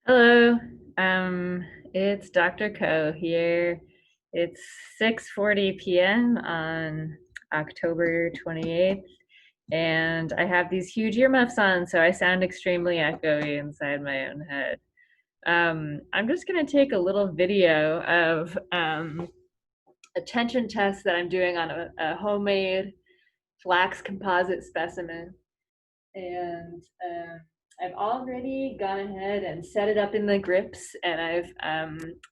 Hello, it's Dr. Ko here. It's 6:40 p.m. on October 28th, and I have these huge earmuffs on, so I sound extremely echoey inside my own head. I'm just going to take a little video of a tension test that I'm doing on a homemade flax composite specimen. And I've already gone ahead and set it up in the grips, and I've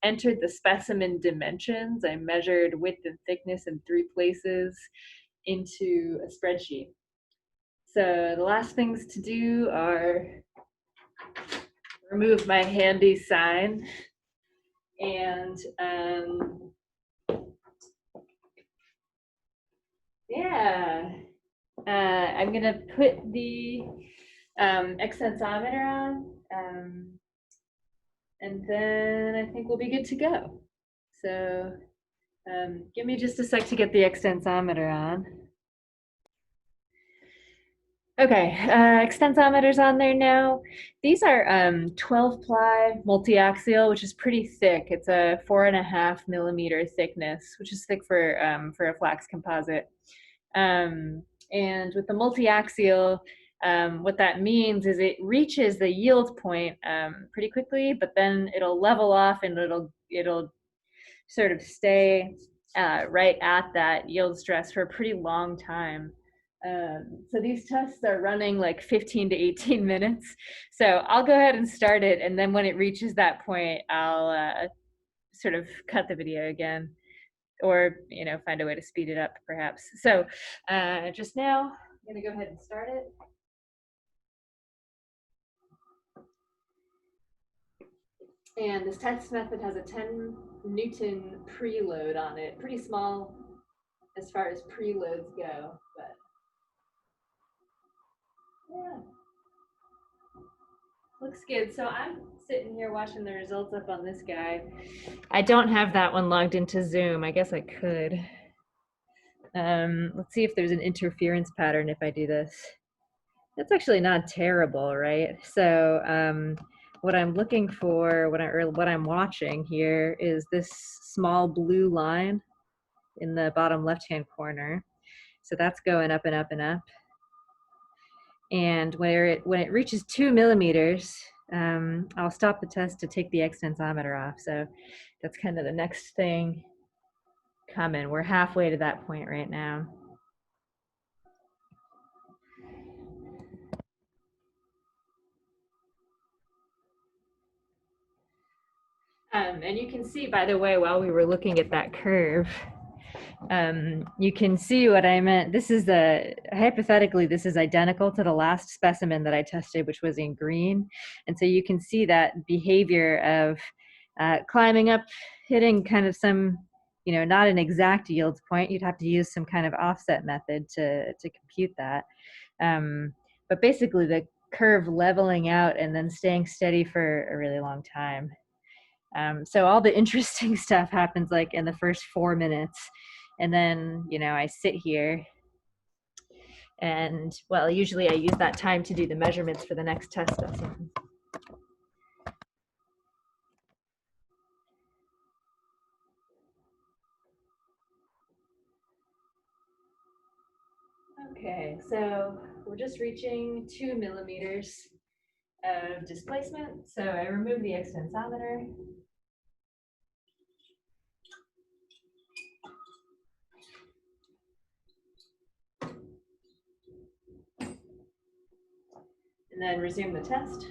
entered the specimen dimensions. I measured width and thickness in 3 places into a spreadsheet. So the last things to do are remove my handy sign and yeah, I'm gonna put the extensometer on, and then I think we'll be good to go. So give me just a sec to get the extensometer on. Okay, extensometer's on there now. These are 12 ply multi-axial, which is pretty thick. It's a 4.5 millimeter thickness, which is thick for a flax composite. And with the multi-axial, what that means is it reaches the yield point pretty quickly, but then it'll level off and it'll sort of stay right at that yield stress for a pretty long time. So these tests are running like 15 to 18 minutes. So I'll go ahead and start it, and then when it reaches that point, I'll sort of cut the video again, or find a way to speed it up perhaps. So just now, I'm gonna go ahead and start it. And this test method has a 10 Newton preload on it. Pretty small as far as preloads go, but yeah, looks good. So I'm sitting here watching the results up on this guy. I don't have that one logged into Zoom. I guess I could. Let's see if there's an interference pattern if I do this. That's actually not terrible, right? So what I'm looking for, what I'm watching here is this small blue line in the bottom left-hand corner. So that's going up and up and up. And when it reaches 2 millimeters, I'll stop the test to take the extensometer off. So that's kind of the next thing coming. We're halfway to that point right now. And you can see, by the way, while we were looking at that curve, you can see what I meant. This is hypothetically, this is identical to the last specimen that I tested, which was in green. And so you can see that behavior of climbing up, hitting kind of some, not an exact yield point. You'd have to use some kind of offset method to compute that. But basically the curve leveling out and then staying steady for a really long time. So all the interesting stuff happens like in the first 4 minutes. And then, I sit here and, well, usually I use that time to do the measurements for the next test specimen. Okay, so we're just reaching 2 millimeters of displacement. So I remove the extensometer. And then resume the test.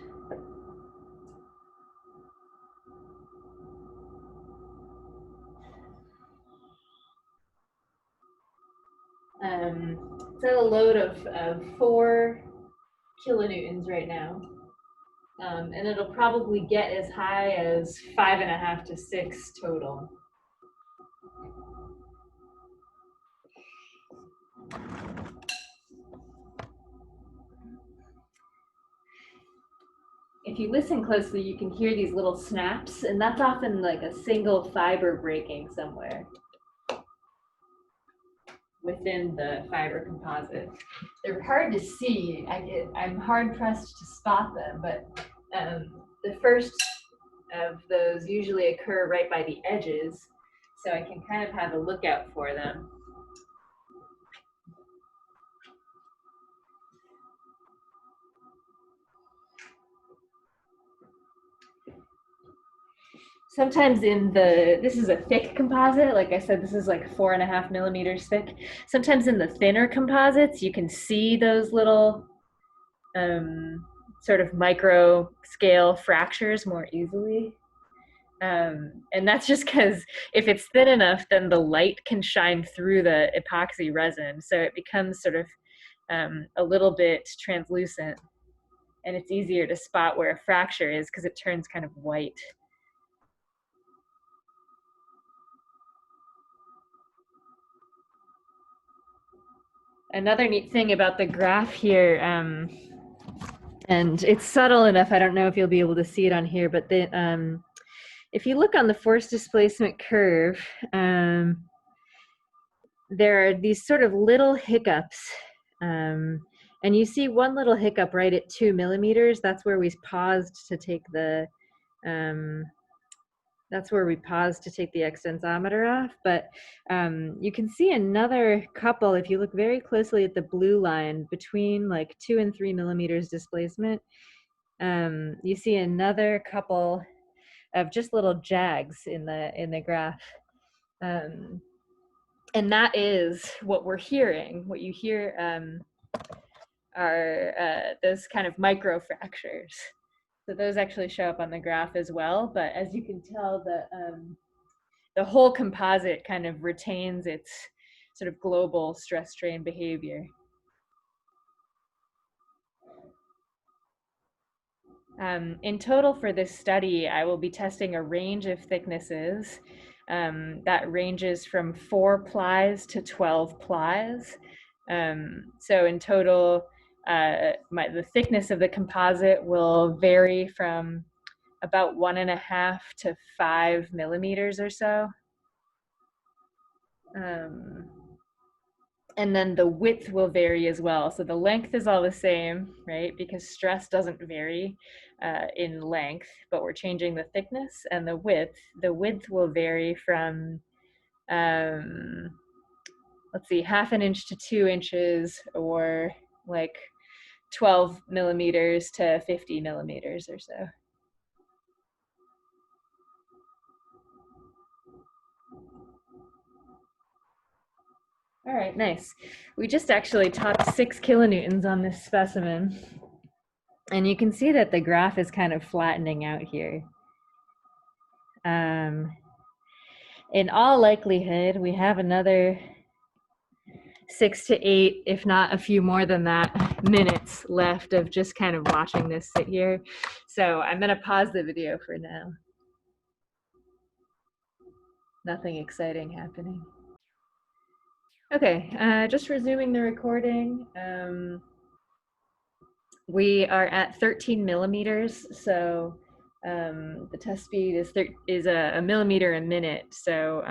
It's at a load of 4 kilonewtons right now. And it'll probably get as high as 5.5 to 6 total. If you listen closely, you can hear these little snaps, and that's often like a single fiber breaking somewhere within the fiber composite. They're hard to see. I'm hard pressed to spot them, but the first of those usually occur right by the edges, so I can kind of have a lookout for them. Sometimes this is a thick composite, like I said, this is like 4.5 millimeters thick. Sometimes in the thinner composites, you can see those little sort of micro scale fractures more easily. And that's just because if it's thin enough, then the light can shine through the epoxy resin. So it becomes sort of a little bit translucent, and it's easier to spot where a fracture is because it turns kind of white. Another neat thing about the graph here, and it's subtle enough, I don't know if you'll be able to see it on here, but if you look on the force displacement curve, there are these sort of little hiccups. And you see one little hiccup right at 2 millimeters. That's where we paused to take the extensometer off. But you can see another couple, if you look very closely at the blue line between like 2 and 3 millimeters displacement, you see another couple of just little jags in the graph. And that is what we're hearing. What you hear are those kind of micro fractures. So those actually show up on the graph as well. But as you can tell, the whole composite kind of retains its sort of global stress strain behavior. In total for this study, I will be testing a range of thicknesses that ranges from 4 plies to 12 plies. So in total, the thickness of the composite will vary from about 1.5 to 5 millimeters or so. And then the width will vary as well. So the length is all the same, right? Because stress doesn't vary in length, but we're changing the thickness and the width. The width will vary from, let's see, 1/2 inch to 2 inches, or like 12 millimeters to 50 millimeters or so. All right, nice. We just actually topped 6 kilonewtons on this specimen. And you can see that the graph is kind of flattening out here. In all likelihood, we have another 6 to 8, if not a few more than that, minutes left of just kind of watching this sit here. So I'm gonna pause the video for now. Nothing exciting happening. Okay, just resuming the recording. We are at 13 millimeters, so the test speed is a millimeter a minute. So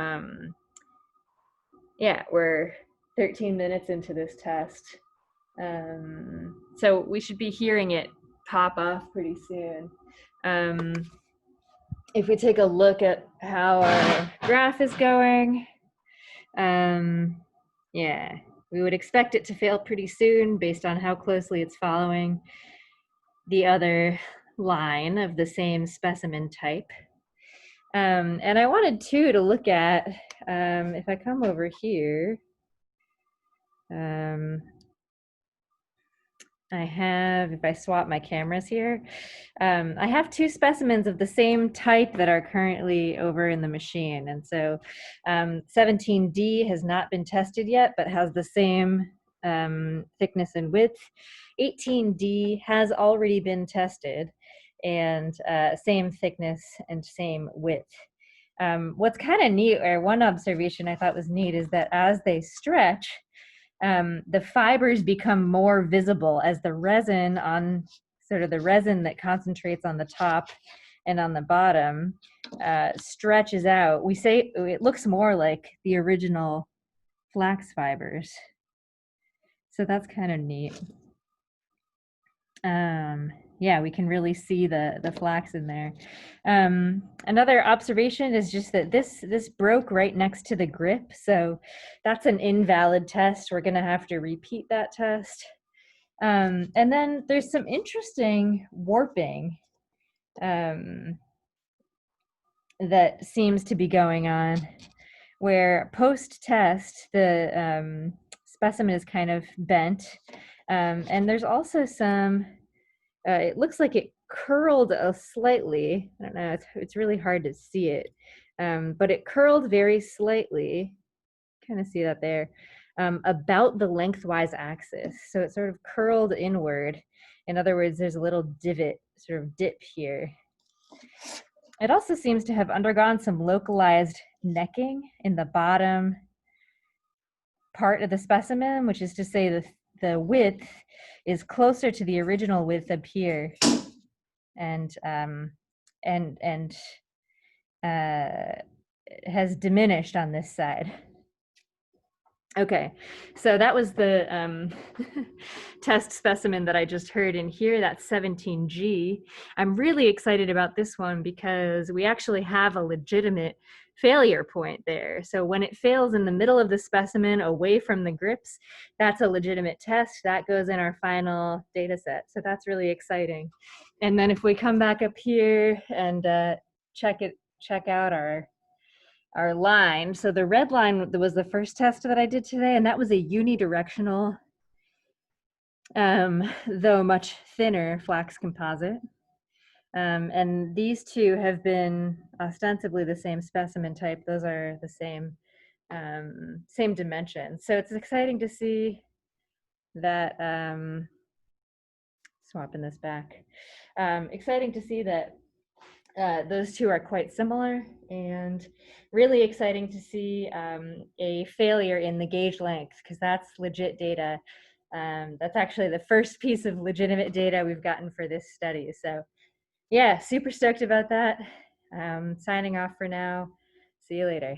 yeah, we're 13 minutes into this test. So we should be hearing it pop off pretty soon. If we take a look at how our graph is going, yeah, we would expect it to fail pretty soon based on how closely it's following the other line of the same specimen type. And I wanted too to look at, if I come over here, I have, if I swap my cameras here, I have 2 specimens of the same type that are currently over in the machine. And so 17D has not been tested yet, but has the same thickness and width. 18D has already been tested, and same thickness and same width. What's kind of neat, or one observation I thought was neat, is that as they stretch, the fibers become more visible as the resin on sort of the resin that concentrates on the top and on the bottom stretches out. We say it looks more like the original flax fibers. So that's kind of neat. yeah, we can really see the flax in there. Another observation is just that this broke right next to the grip, so that's an invalid test. We're gonna have to repeat that test. And then there's some interesting warping that seems to be going on, where post-test the specimen is kind of bent, and there's also some. It looks like it curled slightly. I don't know. It's really hard to see it, but it curled very slightly. Kind of see that there, about the lengthwise axis. So it sort of curled inward. In other words, there's a little divot, sort of dip here. It also seems to have undergone some localized necking in the bottom part of the specimen, which is to say the width is closer to the original width up here, and has diminished on this side. Okay, so that was the test specimen that I just heard in here. That's 17G. I'm really excited about this one because we actually have a legitimate failure point there. So when it fails in the middle of the specimen away from the grips, that's a legitimate test. That goes in our final data set. So that's really exciting. And then if we come back up here and check out our line. So the red line was the first test that I did today, and that was a unidirectional, though much thinner flax composite. And these two have been ostensibly the same specimen type. Those are the same dimensions. So it's exciting to see that, swapping this back, exciting to see that those two are quite similar, and really exciting to see a failure in the gauge length, because that's legit data. That's actually the first piece of legitimate data we've gotten for this study. So yeah, super stoked about that. Signing off for now. See you later.